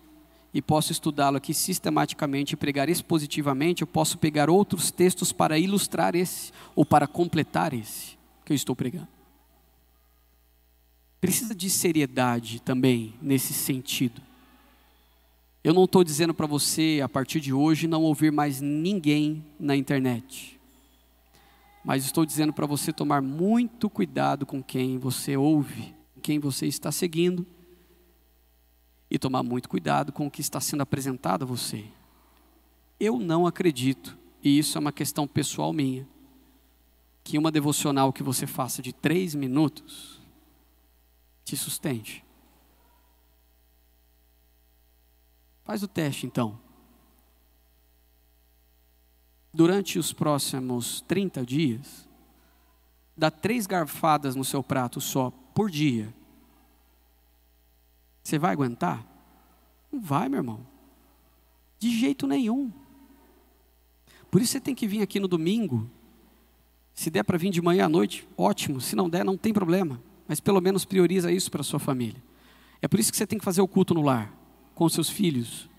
e posso estudá-lo aqui sistematicamente e pregar expositivamente, eu posso pegar outros textos para ilustrar esse, ou para completar esse que eu estou pregando. Precisa de seriedade também nesse sentido. Eu não estou dizendo para você, a partir de hoje, não ouvir mais ninguém na internet. Mas estou dizendo para você tomar muito cuidado com quem você ouve, com quem você está seguindo, e tomar muito cuidado com o que está sendo apresentado a você. Eu não acredito, e isso é uma questão pessoal minha, que uma devocional que você faça de 3 minutos te sustente. Faz o teste então. Durante os próximos 30 dias, dá 3 garfadas no seu prato só por dia. Você vai aguentar? Não vai, meu irmão. De jeito nenhum. Por isso você tem que vir aqui no domingo. Se der para vir de manhã à noite, ótimo. Se não der, não tem problema. Mas pelo menos prioriza isso para a sua família. É por isso que você tem que fazer o culto no lar, com seus filhos.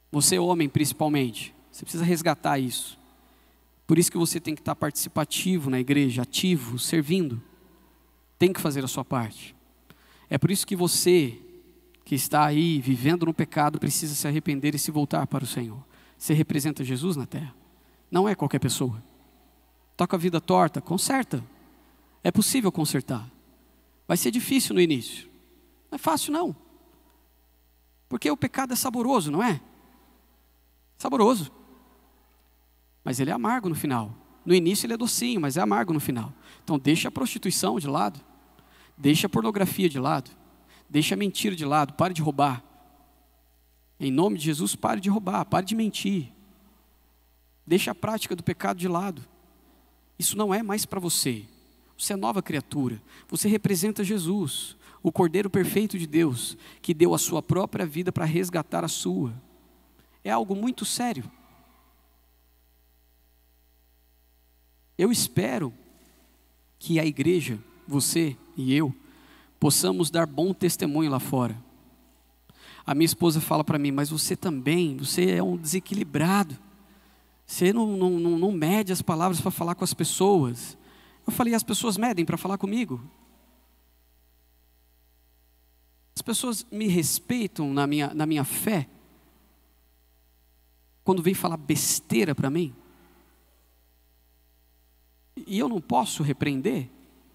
Você, homem, principalmente. Você precisa resgatar isso. Por isso que você tem que estar participativo na igreja, ativo, servindo. Tem que fazer a sua parte. É por isso que você, que está aí vivendo no pecado, precisa se arrepender e se voltar para o Senhor. Você representa Jesus na terra. Não é qualquer pessoa. Toca a vida torta, conserta. É possível consertar. Vai ser difícil no início. Não é fácil não. Porque o pecado é saboroso, não é? Saboroso. Mas ele é amargo no final. No início ele é docinho, mas é amargo no final. Então deixa a prostituição de lado. Deixa a pornografia de lado. Deixa a mentira de lado. Pare de roubar. Em nome de Jesus, pare de roubar. Pare de mentir. Deixa a prática do pecado de lado. Isso não é mais para você. Você é nova criatura. Você representa Jesus, o Cordeiro perfeito de Deus, que deu a sua própria vida para resgatar a sua. É algo muito sério. Eu espero que a igreja, você e eu, possamos dar bom testemunho lá fora. A minha esposa fala para mim, mas você também, você é um desequilibrado. Você não mede as palavras para falar com as pessoas. Eu falei, as pessoas medem para falar comigo. As pessoas me respeitam na minha fé. Quando vem falar besteira para mim. E eu não posso repreender.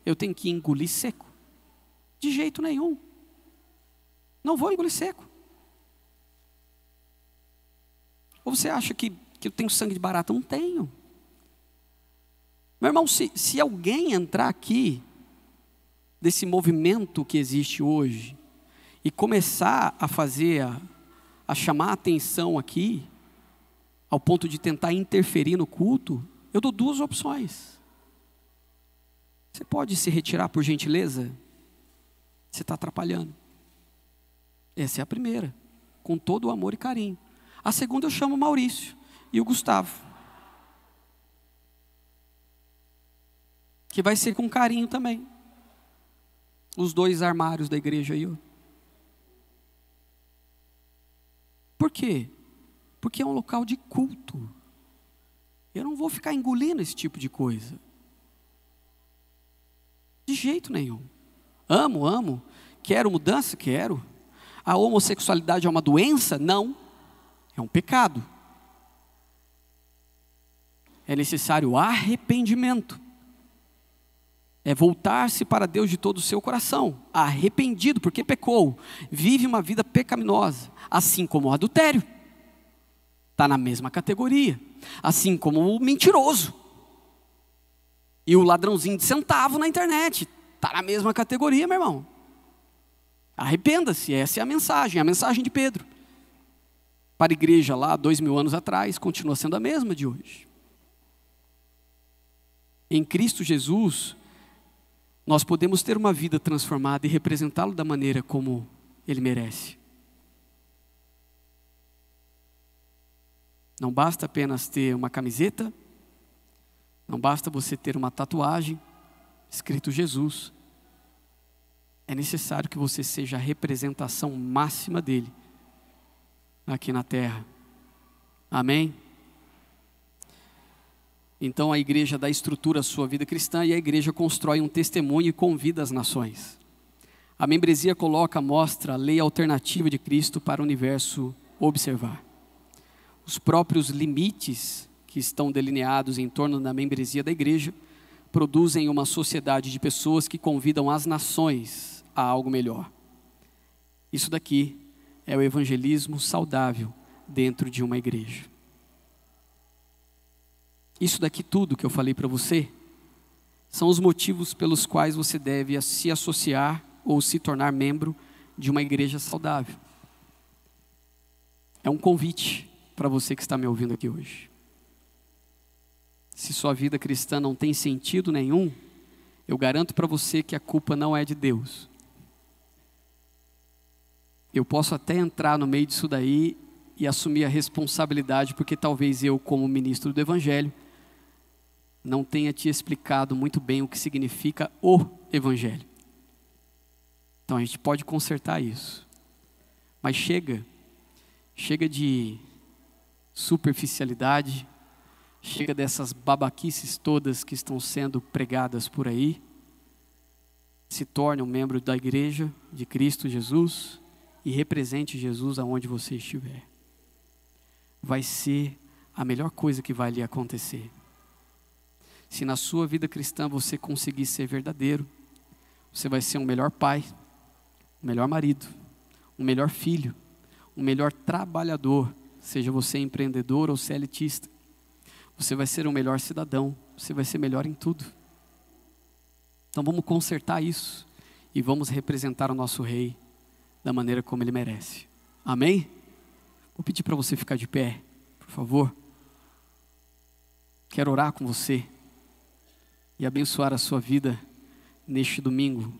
Eu tenho que engolir seco. De jeito nenhum. Não vou engolir seco. Ou você acha que eu tenho sangue de barata? Não tenho. Meu irmão, se alguém entrar aqui, desse movimento que existe hoje, e começar a fazer, a chamar a atenção aqui, ao ponto de tentar interferir no culto, eu dou duas opções. Você pode se retirar por gentileza? Você está atrapalhando. Essa é a primeira, com todo o amor e carinho. A segunda eu chamo o Maurício e o Gustavo, que vai ser com carinho também. Os dois armários da igreja aí, ó. Por quê? Porque é um local de culto. Eu não vou ficar engolindo esse tipo de coisa. De jeito nenhum. Amo. Quero mudança? Quero. A homossexualidade é uma doença? Não. É um pecado. É necessário arrependimento. É voltar-se para Deus de todo o seu coração. Arrependido, porque pecou. Vive uma vida pecaminosa. Assim como o adultério. Está na mesma categoria. Assim como o mentiroso. E o ladrãozinho de centavo na internet. Está na mesma categoria, meu irmão. Arrependa-se, essa é a mensagem de Pedro. Para a igreja lá, 2000 anos atrás, continua sendo a mesma de hoje. Em Cristo Jesus, nós podemos ter uma vida transformada e representá-lo da maneira como Ele merece. Não basta apenas ter uma camiseta, não basta você ter uma tatuagem, escrito Jesus. É necessário que você seja a representação máxima dEle, aqui na terra. Amém? Então a igreja dá estrutura à sua vida cristã e a igreja constrói um testemunho e convida as nações. A membresia coloca à mostra a lei alternativa de Cristo para o universo observar. Os próprios limites que estão delineados em torno da membresia da igreja produzem uma sociedade de pessoas que convidam as nações a algo melhor. Isso daqui é o evangelismo saudável dentro de uma igreja. Isso daqui tudo que eu falei para você são os motivos pelos quais você deve se associar ou se tornar membro de uma igreja saudável. É um convite para você que está me ouvindo aqui hoje. Se sua vida cristã não tem sentido nenhum, eu garanto para você que a culpa não é de Deus. Eu posso até entrar no meio disso daí e assumir a responsabilidade, porque talvez eu, como ministro do Evangelho, não tenha te explicado muito bem o que significa o Evangelho. Então a gente pode consertar isso. Mas chega de superficialidade, chega dessas babaquices todas que estão sendo pregadas por aí. Se torne um membro da igreja de Cristo Jesus e represente Jesus aonde você estiver. Vai ser a melhor coisa que vai lhe acontecer. Se na sua vida cristã você conseguir ser verdadeiro, Você vai ser um melhor pai, um melhor marido, um melhor filho, um melhor trabalhador, seja você empreendedor ou seletista. Você vai ser um melhor cidadão, você vai ser melhor em tudo. Então vamos consertar isso e vamos representar o nosso rei da maneira como ele merece. Amém? Vou pedir para você ficar de pé, por favor. Quero orar com você e abençoar a sua vida neste domingo.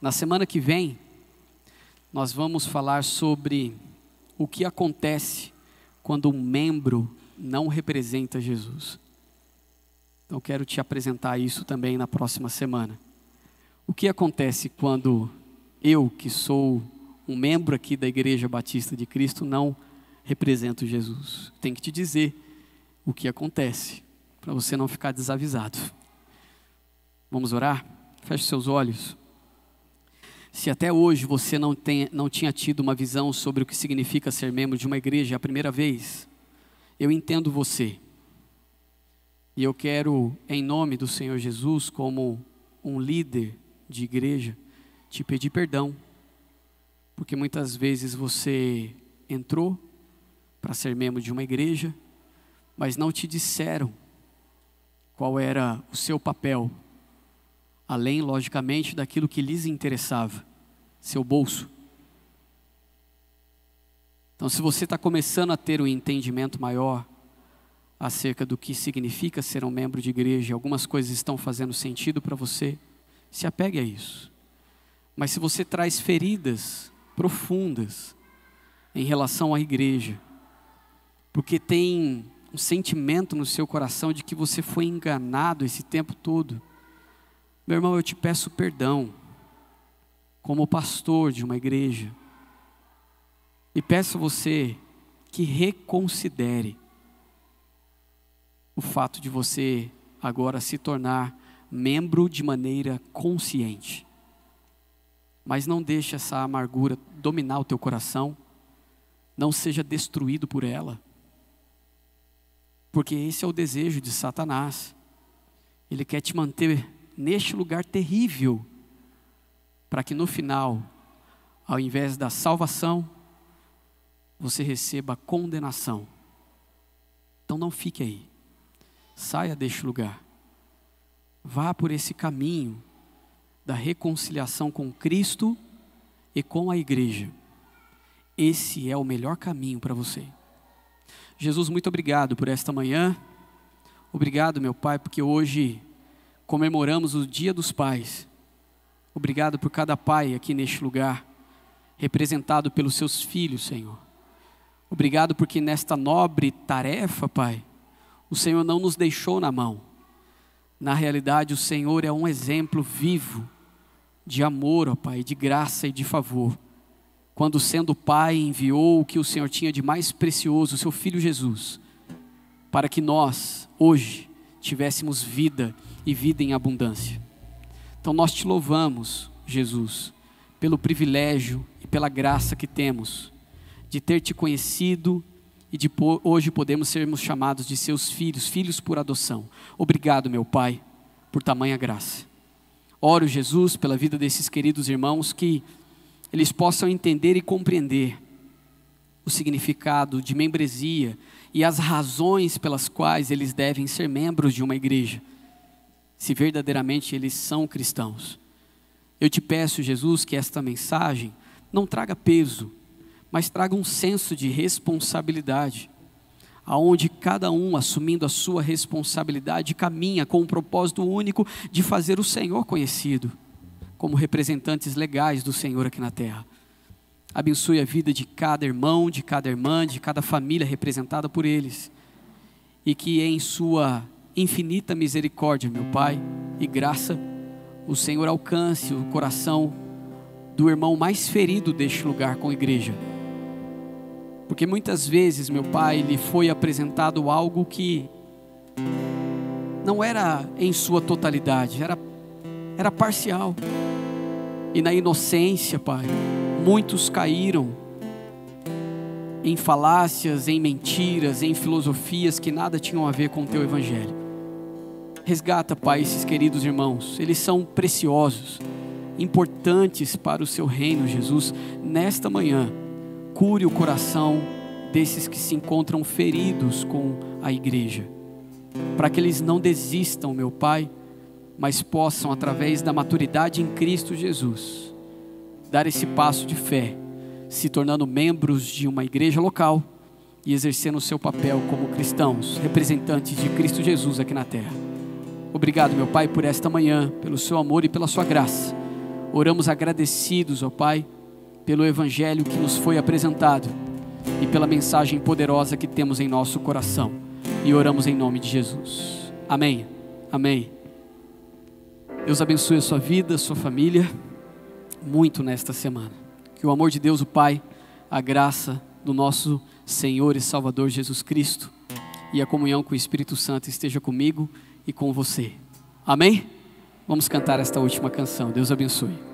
Na semana que vem, nós vamos falar sobre o que acontece quando um membro não representa Jesus. Então quero te apresentar isso também na próxima semana. O que acontece quando eu, que sou um membro aqui da Igreja Batista de Cristo, não represento Jesus? Tenho que te dizer o que acontece, para você não ficar desavisado. Vamos orar? Feche seus olhos. Se até hoje você não tinha tido uma visão sobre o que significa ser membro de uma igreja a primeira vez, eu entendo você. E eu quero, em nome do Senhor Jesus, como um líder de igreja, te pedir perdão. Porque muitas vezes você entrou para ser membro de uma igreja, mas não te disseram qual era o seu papel, além, logicamente, daquilo que lhes interessava, seu bolso. Então, se você está começando a ter um entendimento maior acerca do que significa ser um membro de igreja, algumas coisas estão fazendo sentido para você, se apegue a isso. Mas se você traz feridas profundas em relação à igreja, porque tem um sentimento no seu coração de que você foi enganado esse tempo todo, meu irmão, eu te peço perdão, como pastor de uma igreja, e peço a você que reconsidere o fato de você agora se tornar membro de maneira consciente. Mas não deixe essa amargura dominar o teu coração, não seja destruído por ela, porque esse é o desejo de Satanás. Ele quer te manter neste lugar terrível, para que no final, ao invés da salvação, você receba condenação. Então não fique aí, saia deste lugar, vá por esse caminho da reconciliação com Cristo e com a igreja. Esse é o melhor caminho para você. Jesus, muito obrigado por esta manhã. Obrigado, meu Pai, porque hoje comemoramos o Dia dos Pais. Obrigado por cada pai aqui neste lugar, representado pelos seus filhos, Senhor. Obrigado porque nesta nobre tarefa, Pai, o Senhor não nos deixou na mão. Na realidade, o Senhor é um exemplo vivo de amor, ó Pai, de graça e de favor. Quando sendo Pai, enviou o que o Senhor tinha de mais precioso, o seu Filho Jesus, para que nós, hoje, tivéssemos vida e vida em abundância. Então nós te louvamos, Jesus, pelo privilégio e pela graça que temos de ter te conhecido e de hoje podemos sermos chamados de seus filhos, filhos por adoção. Obrigado, meu Pai, por tamanha graça. Oro, Jesus, pela vida desses queridos irmãos, que eles possam entender e compreender o significado de membresia e as razões pelas quais eles devem ser membros de uma igreja, se verdadeiramente eles são cristãos. Eu te peço, Jesus, que esta mensagem não traga peso, mas traga um senso de responsabilidade, aonde cada um, assumindo a sua responsabilidade, caminha com um propósito único de fazer o Senhor conhecido, como representantes legais do Senhor aqui na terra. Abençoe a vida de cada irmão, de cada irmã, de cada família representada por eles, e que em sua infinita misericórdia, meu Pai, e graça, o Senhor alcance o coração do irmão mais ferido deste lugar com a igreja. Porque muitas vezes, meu Pai, lhe foi apresentado algo que não era em sua totalidade, era parcial. E na inocência, Pai, muitos caíram em falácias, em mentiras, em filosofias que nada tinham a ver com o Teu Evangelho. Resgata, Pai, esses queridos irmãos, eles são preciosos, importantes para o seu reino, Jesus. Nesta manhã, cure o coração desses que se encontram feridos com a igreja, para que eles não desistam, meu Pai, mas possam, através da maturidade em Cristo Jesus, dar esse passo de fé, se tornando membros de uma igreja local e exercendo o seu papel como cristãos, representantes de Cristo Jesus aqui na terra. Obrigado, meu Pai, por esta manhã, pelo seu amor e pela sua graça. Oramos agradecidos, ó Pai, pelo evangelho que nos foi apresentado e pela mensagem poderosa que temos em nosso coração. E oramos em nome de Jesus. Amém. Amém. Deus abençoe a sua vida, a sua família, muito nesta semana. Que o amor de Deus, o Pai, a graça do nosso Senhor e Salvador Jesus Cristo e a comunhão com o Espírito Santo esteja comigo e com você. Amém? Vamos cantar esta última canção. Deus abençoe.